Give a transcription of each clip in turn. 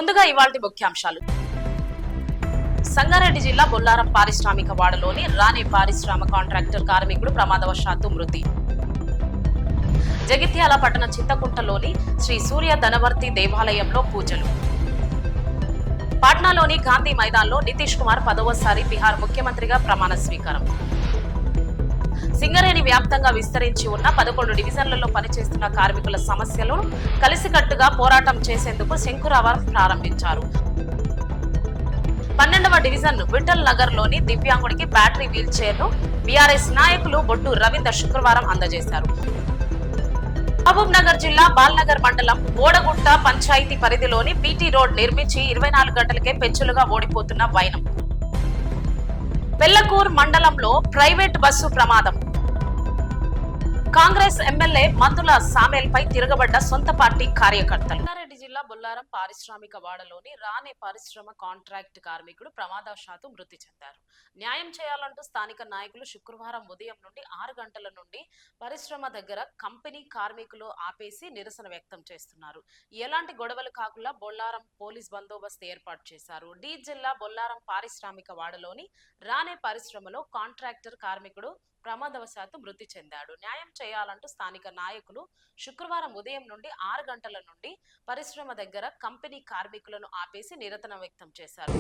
ముందుగా ఇవాల్టి ముఖ్యాంశాలు. సంగారెడ్డి జిల్లా బొల్లారం పారిశ్రామిక వాడలోని రాణి పారిశ్రామిక కాంట్రాక్టర్ కార్మికుడు ప్రమాదవశాత్తు మృతి. జగిత్యాల పట్టణ చింతకుంటలోని శ్రీ సూర్య ధనవర్తి దేవాలయంలో పూజలు. పాట్నాలోని గాంధీ మైదాన్లో నితీష్ కుమార్ 10వసారి బీహార్ ముఖ్యమంత్రిగా ప్రమాణ స్వీకారం. సింగరేణి వ్యాప్తంగా విస్తరించి ఉన్న 11 డివిజన్లలో పనిచేస్తున్న కార్మికుల సమస్యలను కలిసికట్టుగా పోరాటం చేసేందుకు శంకురావం ప్రారంభించారు. 12వ డివిజన్ విఠల్ నగర్ లోని దివ్యాంగుడికి బ్యాటరీ వీల్ చైర్ ను బీఆర్ఎస్ నాయకులు బొడ్డు రవీందర్ శుక్రవారం అందజేశారు. మహబూబ్ నగర్ జిల్లా బాల్నగర్ మండలం ఓడగుట్ట పంచాయతీ పరిధిలోని బీటీ రోడ్ నిర్మించి 24 గంటలకే పెచ్చులుగా ఓడిపోతున్న వైనం. పెళ్లకూర్ మండలంలో ప్రైవేట్ బస్సు ప్రమాదం. కాంగ్రెస్ ఎమ్మెల్యే మందుల సామేల్ పై తిరగబడ్డ సొంత పార్టీ కార్యకర్తలు. సంగారెడ్డి జిల్లా బొల్లారం పారిశ్రామిక వాడలోని రాణి పారిశ్రమ కాంట్రాక్ట్ కార్మికుడు ప్రమాదవశాత్తు మృతి చెందారు. న్యాయం చేయాలంటూ స్థానిక నాయకులు శుక్రవారం ఉదయం నుండి 6 గంటల నుండి పరిశ్రమ దగ్గర కంపెనీ కార్మికులు ఆపేసి నిరసన వ్యక్తం చేస్తున్నారు. ఎలాంటి గొడవలు కాకుండా బొల్లారం పోలీస్ బందోబస్తు ఏర్పాటు చేశారు. డి జిల్లా బొల్లారం పారిశ్రామిక వాడలోని రాణి పరిశ్రమలో కాంట్రాక్టర్ కార్మికుడు ప్రమాదవశాత్తు మృతి చెందాడు. న్యాయం చేయాలంటూ స్థానిక నాయకులు శుక్రవారం ఉదయం నుండి 6 గంటల నుండి పరిశ్రమ దగ్గర కంపెనీ కార్మికులను ఆపేసి నిరసన వ్యక్తం చేశారు.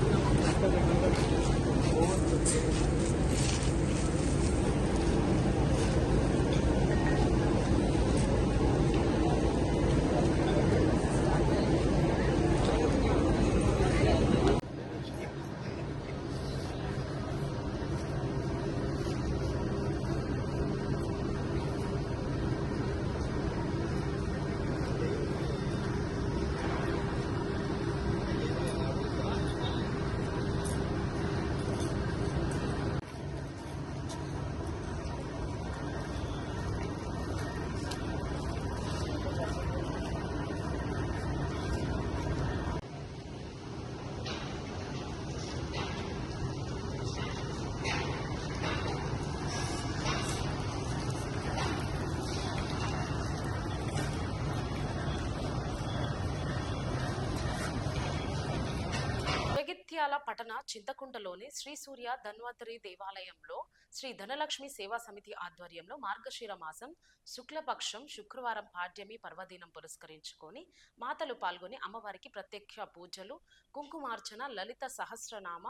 జగిత్యాల పట్టణ చింతకుంటలోని శ్రీ సూర్య ధన్వంతరి దేవాలయంలో శ్రీ ధనలక్ష్మి సేవా సమితి ఆధ్వర్యంలో మార్గశిర మాసం శుక్లపక్షం శుక్రవారం పాడ్యమి పర్వదినం పురస్కరించుకొని మాతలు పాల్గొని అమ్మవారికి ప్రత్యక్ష పూజలు, కుంకుమార్చన, లలిత సహస్రనామ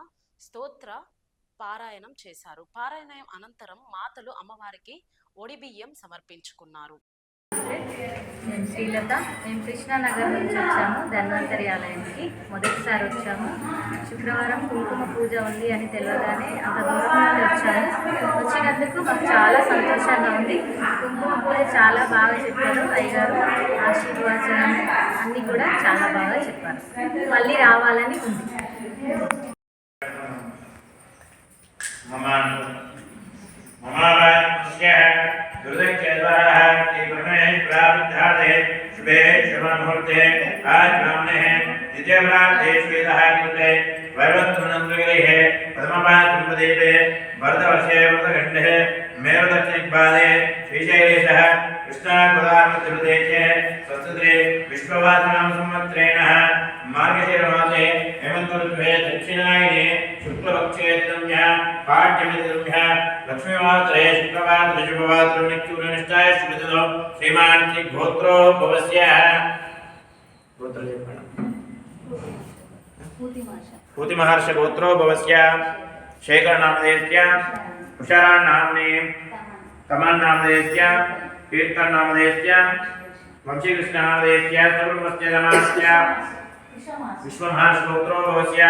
స్తోత్ర పారాయణం చేశారు. పారాయణం అనంతరం మాతలు అమ్మవారికి ఒడిబియ్యం సమర్పించుకున్నారు. నేను శ్రీలత. మేము కృష్ణానగర్ నుంచి వచ్చాము. ధన్వంతరి ఆలయానికి మొదటిసారి వచ్చాము. శుక్రవారం కుంకుమ పూజ ఉంది అని తెలియగానే అంత దూరం నుండి వచ్చాము. వచ్చినందుకు మాకు చాలా సంతోషంగా ఉంది. కుంకుమ పూజ చాలా బాగా చెప్పారు అయ్యగారు. ఆశీర్వచనం అన్నీ కూడా చాలా బాగా చెప్పారు. మళ్ళీ రావాలని ఉంది. शुभे शुभमुहूर्ते आज ब्राह्मणे द्वितीयप्राप्ते श्वेतहाकृते वैवत्वनन्द्रगृहे प्रथमपादे भरतवर्षे वृतखण्डे मेरुदक्षिणपादे श्रीशैलेशः कृष्णागोदावृतप्रदेशे स्वस्त्रे विश्ववासनाम संवत्सरेण मार्गशीर्मासे हेमन्तऋतुः दक्षिणायने शुक्लपक्षे तृतीया पाड्यमिति लक्ष्मीवासरे शुक्रवासरे शुभवासरे नित्युनिष्ठाय शुभतिथौ श्रीमान् गोत्रो भवस्य पूति महर्षि गोत्रो भवस्य शेखर नामधेयस्य उषाराण नाम्ने कमल नामधेयस्य कीर्तन नामधेयस्य वंशी कृष्ण नामधेयस्य सर्वमस्य नमस्य विश्वमहर्षि गोत्रो भवस्य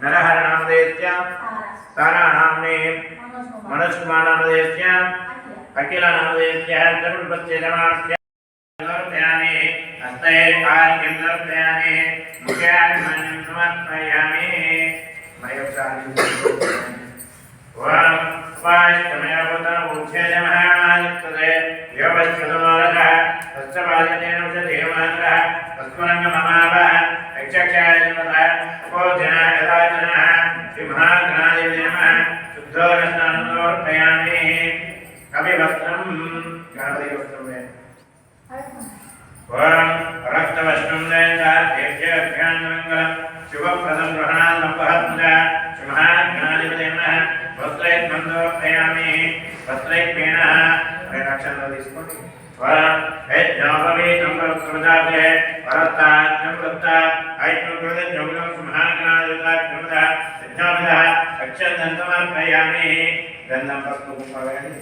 नरहर नामधेयस्य तारा नाम्ने मनोज कुमार नामधेयस्य अखिल नामधेयस्य सर्वमस्य नमस्य समर्पयामि हस्ते कार्यं समर्पयामि मुख्यान्मनं समर्पयामि ओम स्वाष्टमयवतं उच्छेदमहामादित्ये योगश्चतुर्मोदः तस्वादितेन उषधेयमात्रः तस्मरङ्गममावः यक्षक्षायनमतः उपोजनाय यथाजनः श्रीमहागणाधिपते नमः शुद्धोरस्नानं समर्पयामि कविवस्त्रं गणपतिवस्त्रं ओम रक्तवस्त्रं देवताभ्यान्मङ्गलं शुभप्रदं ग्रहणालम्बहत्मुदा शुभाज्ञानिपदेमः वस्त्रैर्मन्दोपयामि वस्त्रैर्पेणः रक्षणं తీసుకోండి वरं यज्ञोपवीतं वस्त्रदाते वरत्ताज्ञं वृत्ता ऐक्यकृतं जोगं शुभाज्ञानिपदेमः यज्ञोपदः अक्षन्तमर्पयामि गन्धं पुष्पं प्रवहति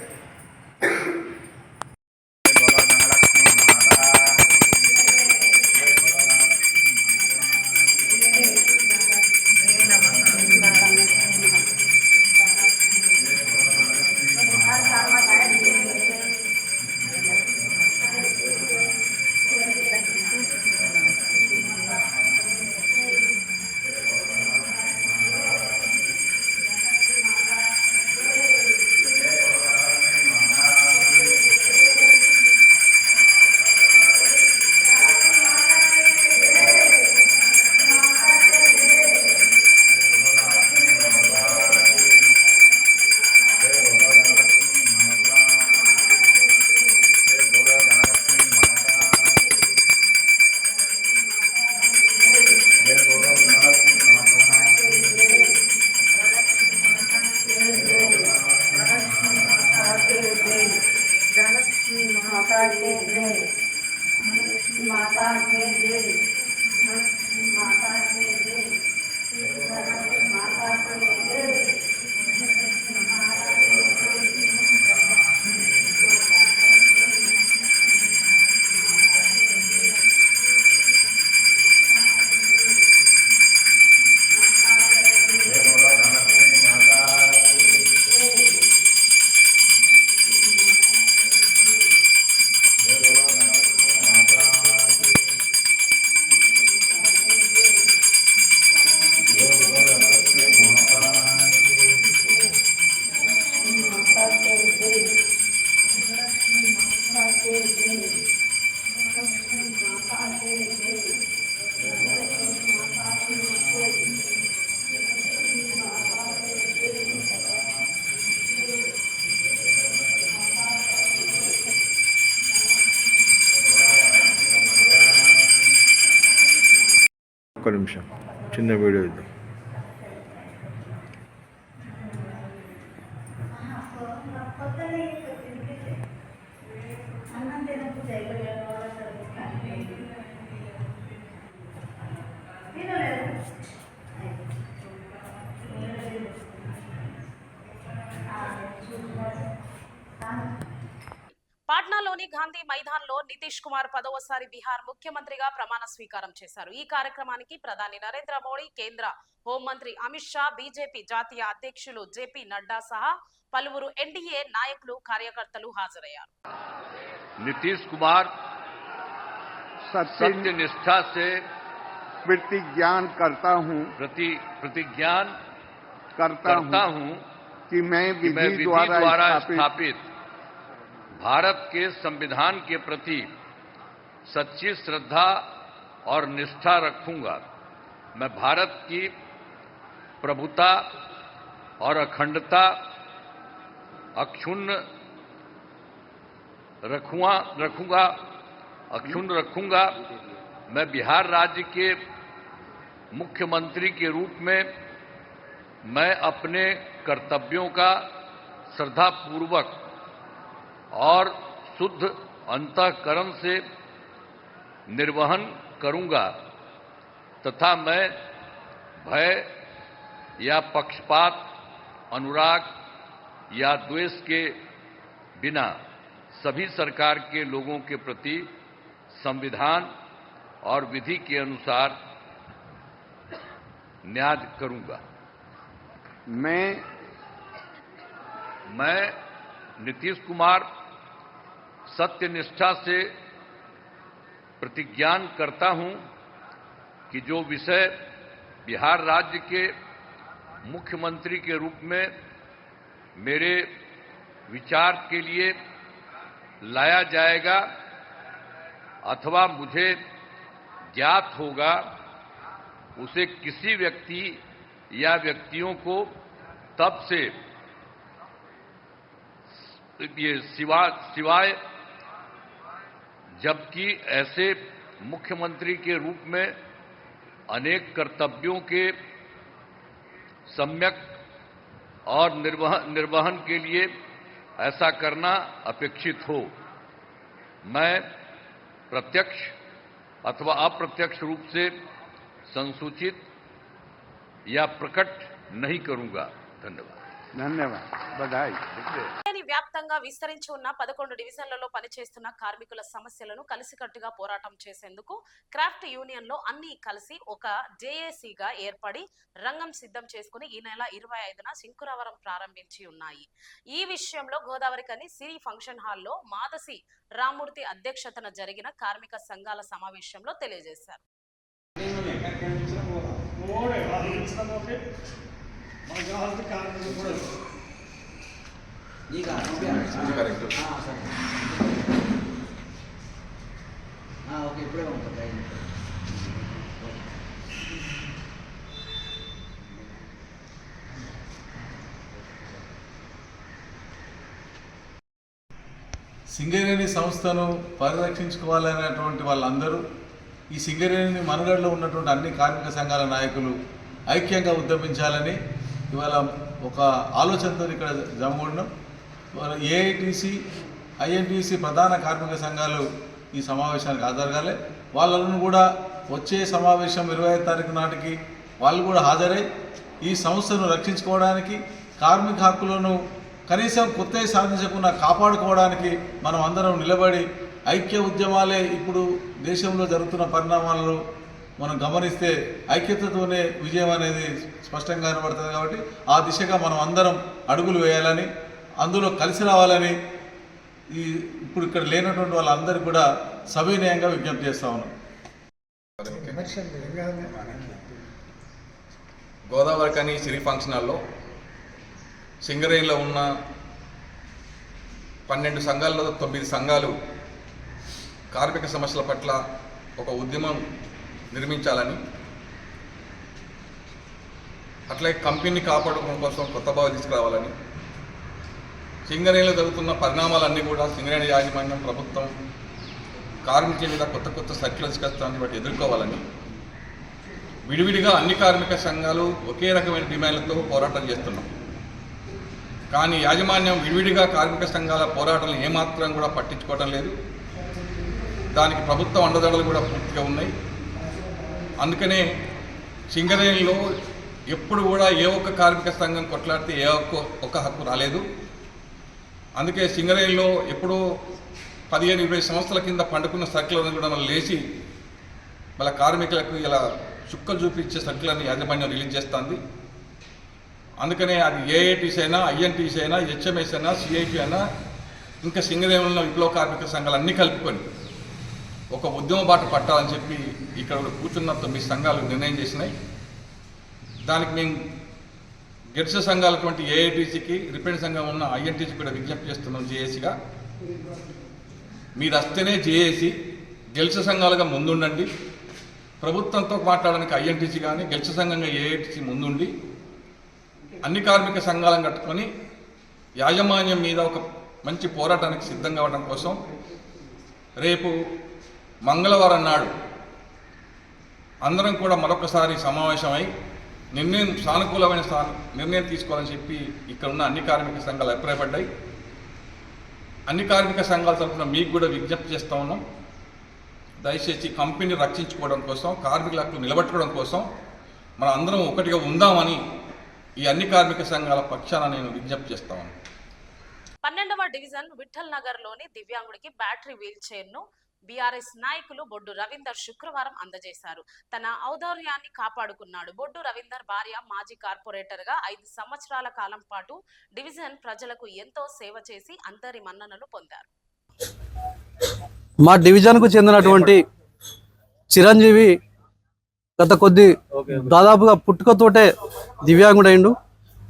ఒక్క నిమిషం చిన్న వీడియో ఇద్దాం. పాట్నాలోని గాంధీ మైదాన్లో నితీష్ కుమార్ 10వసారి బీహార్ ముఖ్యమంత్రిగా ప్రమాణ స్వీకారం చేశారు. ఈ కార్యక్రమానికి ప్రధాని నరేంద్ర మోడీ, కేంద్ర హోంమంత్రి అమిత్ షా, బీజేపీ జాతీయ అధ్యక్షులు జేపీ నడ్డా సహా పలువురు ఎన్డీఏ నాయకులు, కార్యకర్తలు హాజరయ్యారు. नीतीश कुमार सत्य निष्ठा से प्रतिज्ञा करता हूँ कि मैं विधि द्वारा स्थापित भारत के संविधान के प्रति सच्ची श्रद्धा और निष्ठा रखूंगा। मैं भारत की प्रभुता और अखंडता अक्षुण्ण रखूंगा। मैं बिहार राज्य के मुख्यमंत्री के रूप में मैं अपने कर्तव्यों का श्रद्धापूर्वक और शुद्ध अंतःकरण से निर्वहन करूंगा तथा मैं भय या पक्षपात, अनुराग या द्वेष के बिना सभी सरकार के लोगों के प्रति संविधान और विधि के अनुसार न्याय करूंगा। मैं नीतीश कुमार सत्यनिष्ठा से प्रतिज्ञा करता हूं कि जो विषय बिहार राज्य के मुख्यमंत्री के रूप में मेरे विचार के लिए लाया जाएगा अथवा मुझे ज्ञात होगा, उसे किसी व्यक्ति या व्यक्तियों को तब से सिवाय जबकि ऐसे मुख्यमंत्री के रूप में अनेक कर्तव्यों के सम्यक और निर्वहन के लिए ऐसा करना अपेक्षित हो। मैं प्रत्यक्ष अथवा अप्रत्यक्ष रूप से संसूचित या प्रकट नहीं करूंगा। धन्यवाद। धन्यवाद, बधाई। వ్యాప్తంగా విస్తరించి ఉన్న 11 డివిజన్లలో పనిచేస్తున్న కార్మికుల సమస్యలను కలిసికట్టుగా పోరాటం చేసేందుకు క్రాఫ్ట్ యూనియన్ లో అన్ని కలిసి ఒక జేఏసీగా ఏర్పడి రంగం సిద్ధం చేసుకుని ఈ నెల 25న శంకురావరం ప్రారంభించి ఉన్నాయి. ఈ విషయంలో గోదావరికని సిరి ఫంక్షన్ హాల్లో మాదసి రామూర్తి అధ్యక్షతన జరిగిన కార్మిక సంఘాల సమావేశంలో తెలియజేశారు. సింగరేణి సంస్థను పరిరక్షించుకోవాలనేటువంటి వాళ్ళందరూ ఈ సింగరేణి మనుగడలో ఉన్నటువంటి అన్ని కార్మిక సంఘాల నాయకులు ఐక్యంగా ఉద్యమించాలని ఇవాళ ఒక ఆలోచనతో ఇక్కడ జమగూడినాం. ఏఐటీసీ, ఐఎన్టీసీ ప్రధాన కార్మిక సంఘాలు ఈ సమావేశానికి హాజరుగాలే. వాళ్ళను కూడా వచ్చే సమావేశం 25వ తారీఖు నాటికి వాళ్ళు కూడా హాజరై ఈ సంస్థను రక్షించుకోవడానికి, కార్మిక హక్కులను కనీసం కొత్తవి సాధించకుండా కాపాడుకోవడానికి మనం అందరం నిలబడి ఐక్య ఉద్యమాలే ఇప్పుడు దేశంలో జరుగుతున్న పరిణామాలను మనం గమనిస్తే ఐక్యతతోనే విజయం అనేది స్పష్టంగా కనబడుతుంది. కాబట్టి ఆ దిశగా మనం అందరం అడుగులు వేయాలని, అందులో కలిసి రావాలని ఇప్పుడు ఇక్కడ లేనటువంటి వాళ్ళందరికీ కూడా సవినయంగా విజ్ఞప్తి చేస్తా ఉన్నాం. గోదావరికని సిరి ఫంక్షన్ హాల్లో సింగరేణిలో ఉన్న 12 సంఘాల్లో 9 సంఘాలు కార్మిక సమస్యల పట్ల ఒక ఉద్యమం నిర్మించాలని, అట్లే కంపెనీని కాపాడుకోవడం కోసం కొత్త భావం తీసుకురావాలని, సింగరేణిలో జరుగుతున్న పరిణామాలన్నీ కూడా సింగరేణి యాజమాన్యం, ప్రభుత్వం కార్మికుల మీద కొత్త కొత్త సర్క్యులర్ తీసుకొస్తామని వాటి ఎదుర్కోవాలని, విడివిడిగా అన్ని కార్మిక సంఘాలు ఒకే రకమైన డిమాండ్లతో పోరాటం చేస్తున్నాం. కానీ యాజమాన్యం విడివిడిగా కార్మిక సంఘాల పోరాటాలను ఏమాత్రం కూడా పట్టించుకోవడం లేదు. దానికి ప్రభుత్వం అండదండలు కూడా పూర్తిగా ఉన్నాయి. అందుకనే సింగరేణిలో ఎప్పుడు కూడా ఏ ఒక్క కార్మిక సంఘం కొట్లాడితే ఏ ఒక్క హక్కు రాలేదు. అందుకే సింగరేణిలో ఎప్పుడో 15-20 సంవత్సరాల కింద పండుకున్న సర్కిల్లను కూడా మనం లేచి మళ్ళీ కార్మికులకు ఇలా చుక్కలు చూపించే సర్కిల్ని యాజమాన్యం రిలీజ్ చేస్తుంది. అందుకనే అది ఏఐటీసీ అయినా, ఐఎన్టీసీ అయినా, హెచ్ఎంఎస్ అయినా, సిఐటి అయినా, ఇంకా సింగరేణిలో విప్లవ కార్మిక సంఘాలు అన్నీ కలుపుకొని ఒక ఉద్యమ బాట పట్టాలని చెప్పి ఇక్కడ కూర్చున్న 9 సంఘాలు నిర్ణయం చేసినాయి. దానికి మేము గెలిచే సంఘాలటువంటి ఏఐటీసీకి, రిప్రజెంట్ సంఘం ఉన్న ఐఎన్టీసీకి కూడా విజ్ఞప్తి చేస్తున్నాం. జేఏసీగా మీరు వస్తేనే జేఏసీ, గెలిచే సంఘాలుగా ముందుండండి. ప్రభుత్వంతో మాట్లాడడానికి ఐఎన్టీసీ కానీ, గెలిచే సంఘంగా ఏఐటీసీ ముందుండి అన్ని కార్మిక సంఘాలను కట్టుకొని యాజమాన్యం మీద ఒక మంచి పోరాటానికి సిద్ధం కావడం కోసం రేపు మంగళవారం నాడు అందరం కూడా మరొకసారి సమావేశమై సానుకూలమైన నిర్ణయం తీసుకోవాలని చెప్పి ఇక్కడ ఉన్న అన్ని కార్మిక సంఘాలు అభిప్రాయపడ్డాయి. అన్ని కార్మిక సంఘాల తరఫున మీకు కూడా విజ్ఞప్తి చేస్తూ ఉన్నాం. దయచేసి కంపెనీని రక్షించుకోవడం కోసం, కార్మికుల హక్కులు నిలబెట్టుకోవడం కోసం మనం అందరం ఒకటిగా ఉందామని ఈ అన్ని కార్మిక సంఘాల పక్షాన నేను విజ్ఞప్తి చేస్తాను. 12వ డివిజన్ విఠల్ నగర్ లోని దివ్యాంగుడికి బ్యాటరీ వీల్ చైర్ ను బీఆర్ఎస్ నాయకులు బొడ్డు రవీందర్ శుక్రవారం అందజేశారు. తన ఔదార్యాన్ని కాపాడుకున్నాడు. బొడ్డు రవీందర్ భార్య మాజీ కార్పొరేటర్ గా 5 సంవత్సరాల కాలం పాటు డివిజన్ ప్రజలకు ఎంతో సేవ చేసి అందరి మన్ననలు పొందారు. మా డివిజన్ కు చెందినటువంటి చిరంజీవి గత దాదాపుగా పుట్టుకతోటే దివ్యాంగుడైండు.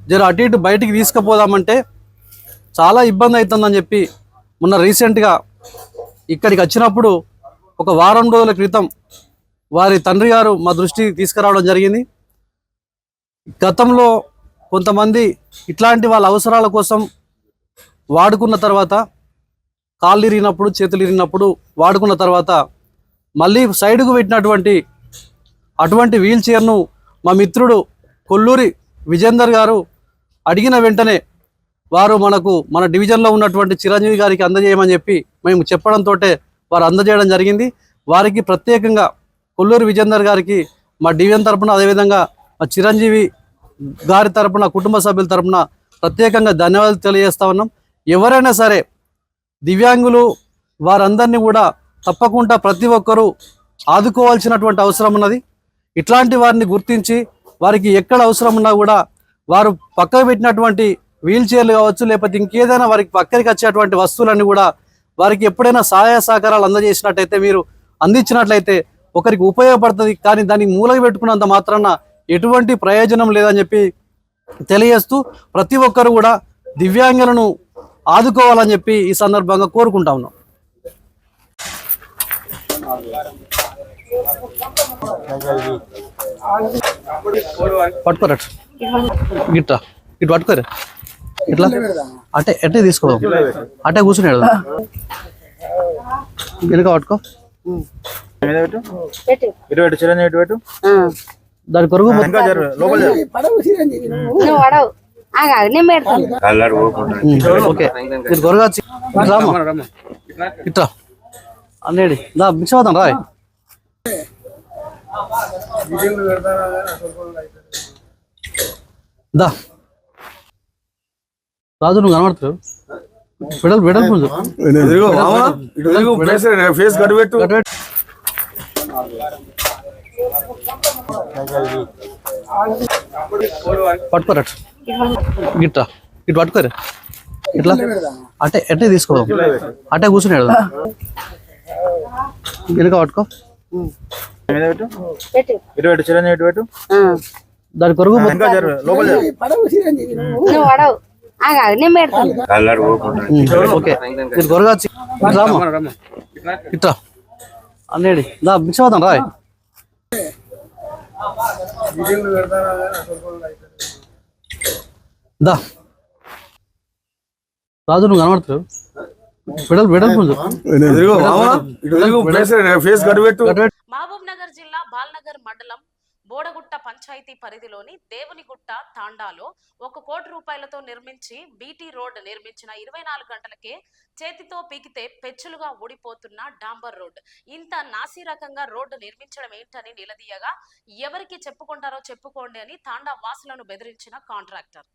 జర అటు ఇటు బయటికి తీసుకుపోదామంటే చాలా ఇబ్బంది అవుతుందని చెప్పి మొన్న రీసెంట్గా ఇక్కడికి వచ్చినప్పుడు ఒక వారం రోజుల క్రితం వారి తండ్రి గారు మా దృష్టికి తీసుకురావడం జరిగింది. గతంలో కొంతమంది ఇట్లాంటి వాళ్ళ అవసరాల కోసం వాడుకున్న తర్వాత కాళ్ళు ఇరిగినప్పుడు చేతులు ఇరిగినప్పుడు వాడుకున్న తర్వాత మళ్ళీ సైడ్కు పెట్టినటువంటి అటువంటి వీల్ చైర్ను మా మిత్రుడు కొల్లూరి విజేందర్ గారు అడిగిన వెంటనే వారు మన డివిజన్లో ఉన్నటువంటి చిరంజీవి గారికి అందజేయమని చెప్పి మేము చెప్పడంతో వారు అందజేయడం జరిగింది. వారికి ప్రత్యేకంగా కొల్లూరి విజేందర్ గారికి మా డివిజన్ తరపున, అదేవిధంగా మా చిరంజీవి గారి తరపున, కుటుంబ సభ్యుల తరపున ప్రత్యేకంగా ధన్యవాదాలు తెలియజేస్తా ఉన్నాం. ఎవరైనా సరే దివ్యాంగులు వారందరినీ కూడా తప్పకుండా ప్రతి ఒక్కరూ ఆదుకోవాల్సినటువంటి అవసరం ఉన్నది. ఇట్లాంటి వారిని గుర్తించి వారికి ఎక్కడ అవసరం ఉన్నా కూడా వారు పక్కకు పెట్టినటువంటి వీల్ చైర్లు కావచ్చు, లేకపోతే ఇంకేదైనా వారికి పక్కకి వచ్చేటువంటి వస్తువులన్నీ కూడా వారికి ఎప్పుడైనా సహాయ సహకారాలు అందజేసినట్టయితే, మీరు అందించినట్లయితే ఒకరికి ఉపయోగపడుతుంది. కానీ దాన్ని మూలకి పెట్టుకున్నంత మాత్రాన ఎటువంటి ప్రయోజనం లేదని చెప్పి తెలియజేస్తూ ప్రతి ఒక్కరు కూడా దివ్యాంగులను ఆదుకోవాలని చెప్పి ఈ సందర్భంగా కోరుకుంటా ఉన్నాం. పట్టుకోరా గిట్రా, ఇటు పట్టుకోరా, ఇట్లా అటే ఎట్టే తీసుకో, అటే కూర్చున్నాడు వెనుక పట్టుకో, దాని కొరకు ఓకే మీరు కొరగా ఇట్లా అన్నేడి దా మిక్స్ అవుతాం రా. దా రాజు నువ్వు కనబడుతావు, పెడల్ పెడల్ పట్టుకోరా గిట్రా, ఇటు పట్టుకోరా, ఇట్లా అటే ఎట్టే తీసుకో, అటే కూర్చున్నాడు వెనుక పట్టుకో, దాని కొరకు ఓకే మీరు కొరగా ఇట్లా అన్నేడి దా మిక్స్ అవుతాం రా. దా రాజు నువ్వు కనబడుతావు, పెడల్ పెడల్ మహబూబ్ నగర్ జిల్లా బాల్నగర్ మండలం బోడగుట్ట పంచాయతీ పరిధిలోని దేవునిగుట్ట తాండాలో 1 కోటి రూపాయలతో నిర్మించి బీటీ రోడ్ నిర్మించిన 24 గంటలకే చేతితో పీకితే పెచ్చులుగా ఊడిపోతున్న డాంబర్ రోడ్. ఇంత నాసి రకంగా రోడ్డు నిర్మించడం ఏంటని నిలదీయగా ఎవరికి చెప్పుకుంటారో చెప్పుకోండి అని తాండా వాసులను బెదిరించిన కాంట్రాక్టర్.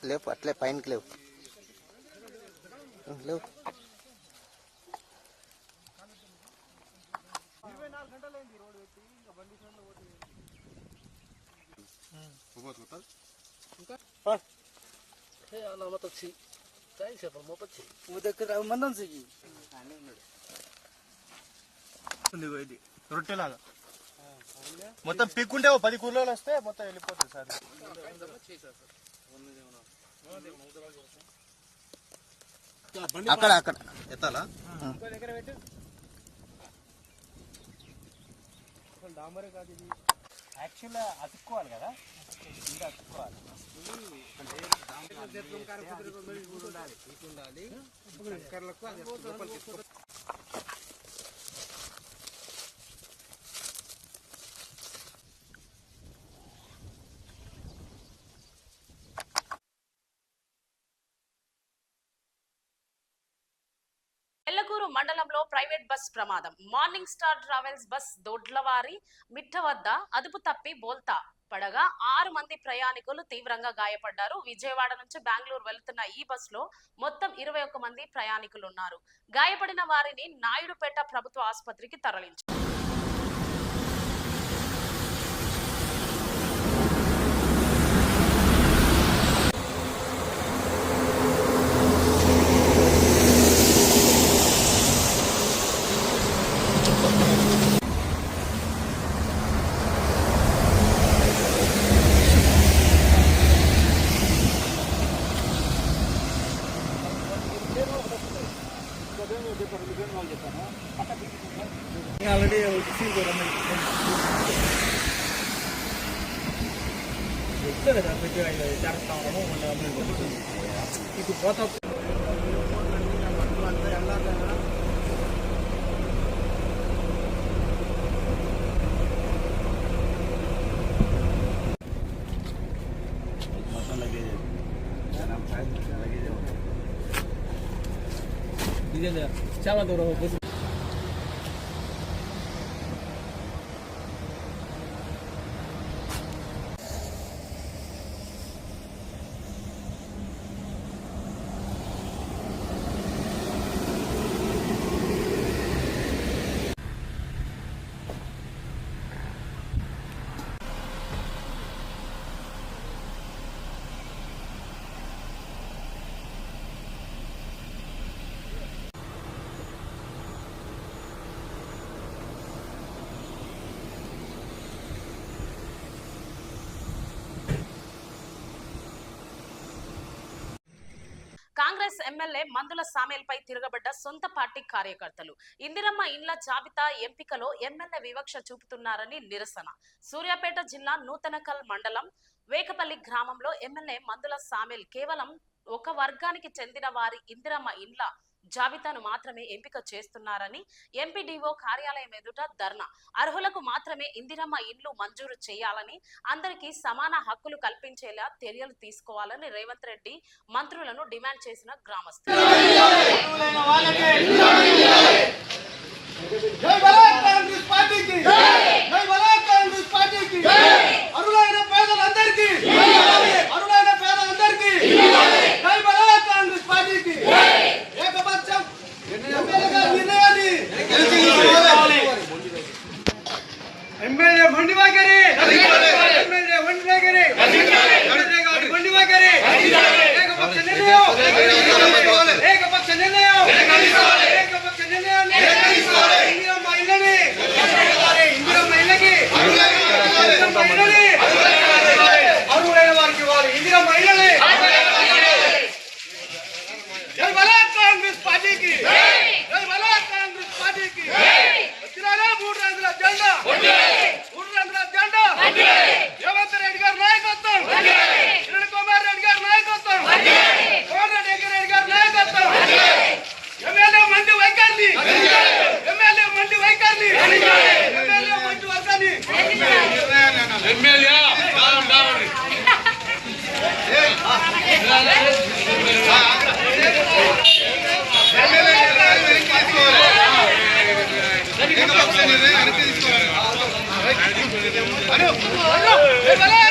లేవు అట్లే పైనకి లేవు లేవు. రొట్టెలాగా మొత్తం పీక్కుంటే 10 కూరలు వస్తే మొత్తం వెళ్ళిపోతుంది సార్. అక్కడ అక్కడ ఎత్తాలా యాక్చువల్గా అతుక్కోవాలి కదా, ఇంకా అతుక్కోవాలి. ఎల్లకూరు మండలంలో ప్రైవేట్ బస్ ప్రమాదం. మార్నింగ్ స్టార్ ట్రావెల్స్ బస్ దొడ్లవారి మిట్ట వద్ద అదుపు తప్పి బోల్తా పడగా 6 మంది ప్రయాణికులు తీవ్రంగా గాయపడ్డారు. విజయవాడ నుంచి బెంగళూరు వెళ్తున్న ఈ బస్సులో మొత్తం 21 మంది ప్రయాణికులు ఉన్నారు. గాయపడిన వారిని నాయుడుపేట ప్రభుత్వ ఆసుపత్రికి తరలించారు. కదా ప్రతి చేస్తా ఉన్నాము ఇప్పుడు పోతా చాలా దూరం కాంగ్రెస్ ఎమ్మెల్యే మందుల సామేల్పై తిరగబడ్డ సొంత పార్టీ కార్యకర్తలు. ఇందిరమ్మ ఇండ్ల జాబితా ఎంపికలో ఎమ్మెల్యే వివక్ష చూపుతున్నారని నిరసన. సూర్యాపేట జిల్లా నూతనకల్ మండలం వేకపల్లి గ్రామంలో ఎమ్మెల్యే మందుల సామేల్ కేవలం ఒక వర్గానికి చెందిన వారి ఇందిరమ్మ ఇండ్ల జాబితాను మాత్రమే ఎంపిక చేస్తున్నారని ఎంపీడీఓ కార్యాలయం ఎదుట ధర్నా. అర్హులకు మాత్రమే ఇందిరమ్మ ఇండ్లు మంజూరు చేయాలని, అందరికీ సమాన హక్కులు కల్పించేలా చర్యలు తీసుకోవాలని రేవంత్ రెడ్డి మంత్రులను డిమాండ్ చేసిన గ్రామస్తులు. ఎమ్మెల్యే మండివాకరి ఎమ్మెల్యే మండివాకరి మండివాకరి ఏకపక్ష నిర్ణయం ఏకపక్ష నిర్ణయం ఏకపక్ష నిర్ణయం ఇందిరమ్మ ఇళ్ళని ఇందిరమ్మ ఇళ్ళకి అర్హులైన వారికి వారు ఇందిరమ్మ ఇళ్ళని జై బలా కాంగ్రెస్ పార్టీకి జై బలా కాంగ్రెస్ పార్టీకి వచ్చినారా 3 రంగుల జెండా 3 రంగుల జెండా రేవంత్ రెడ్డి గారి నాయకత్వం కిరణ్ కుమార్ రెడ్డి గారి నాయకత్వం కోమటిరెడ్డి రెడ్డి గారి నాయకత్వం ఎమ్మెల్యే మండి వైఖరిని ఎమ్మెల్యే మండి వైఖరిని ఎమ్మెల్యే మండి వర్గాన్ని ఎమ్మెల్యే తీసుకోవాలి